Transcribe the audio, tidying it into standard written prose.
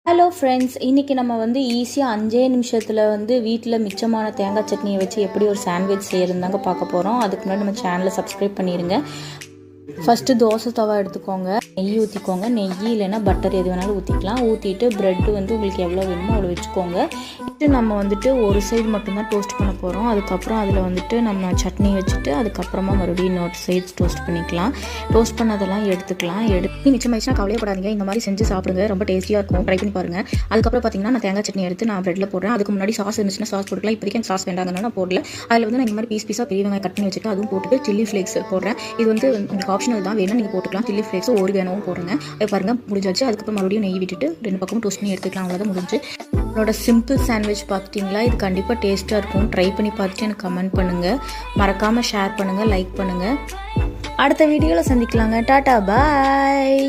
Hello friends, இன்றைக்கி நம்ம வந்து ஈஸியாக 5 நிமிஷத்தில் வந்து வீட்டில் மிச்சமான தேங்காய் சட்னியை வச்சு எப்படி ஒரு சாண்ட்விச் செய்யறதுதாங்க பார்க்க போகிறோம். அதுக்கு முன்னாடி நம்ம சேனலை சப்ஸ்கிரைப் பண்ணிடுங்க. ஃபஸ்ட்டு தோசை தவா எடுத்துக்கோங்க, நெய் ஊற்றிக்கோங்க. நெய் இல்லைன்னா பட்டர் எது வேணாலும் ஊற்றிக்கலாம். ஊற்றிட்டு ப்ரெட்டு வந்து உங்களுக்கு எவ்வளோ வேணுமோ அவ்வளோ வச்சுக்கோங்க. இது நம்ம வந்துட்டு ஒரு சைடு மட்டும்தான் டோஸ்ட் பண்ண போகிறோம். அதுக்கப்புறம் அதில் வந்துட்டு நம்ம சட்னி வச்சுட்டு அதுக்கப்புறமா மறுபடியும் இன்னொரு சைடு டோஸ்ட் பண்ணிக்கலாம். டோஸ்ட் பண்ணதெல்லாம் எடுத்துக்கலாம். எடுத்து மிச்சமாயிடுச்சுன்னா கவலையப்படாதீங்க, இந்த மாதிரி செஞ்சு சாப்பிடுங்க, ரொம்ப டேஸ்ட்டியாக இருக்கும். ட்ரை பண்ணி பாருங்கள். அதுக்கப்புறம் பார்த்தீங்கன்னா நான் தேங்காய் சட்னி எடுத்து நான் ப்ரெட்டில் போடுறேன். அதுக்கு முன்னாடி சாஸ் இருந்துச்சுன்னா சாஸ் போட்டுக்கலாம். இப்போதைக்கு எனக்கு சாஸ் வேண்டாங்கன்னா நான் போடல. அதில் வந்து நான் இந்த மாதிரி பீஸாக பெரிய வெங்காயம் கட் பண்ணி வச்சுட்டு அதுவும் போட்டுட்டு சில்லி ஃப்ளேக்ஸ் போடுறேன். இது வந்து உங்களுக்கு ஆப்ஷனல் தான், வேணும் நீங்கள் போட்டுக்கலாம். சில்லி ஃப்ளேக்ஸ் ஓரிகானோவும் போடுங்க. அது பாருங்கள் முடிஞ்சாச்சு. அதுக்கப்புறம் மறுபடியும் நெய் விட்டுட்டு 2 பக்கமும் டோஸ்ட் பண்ணி எடுத்துக்கலாம். அவ்வளோதான் முடிஞ்சு. என்னோட சிம்பிள் சாண்ட்விச் பார்த்துட்டிங்களா? இது கண்டிப்பாக டேஸ்ட்டாக இருக்கும். ட்ரை பண்ணி பார்த்துட்டு எனக்கு கமெண்ட் பண்ணுங்கள். மறக்காமல் ஷேர் பண்ணுங்கள், லைக் பண்ணுங்கள். அடுத்த வீடியோவில் சந்திக்கலாங்க. டாட்டா, பாய்.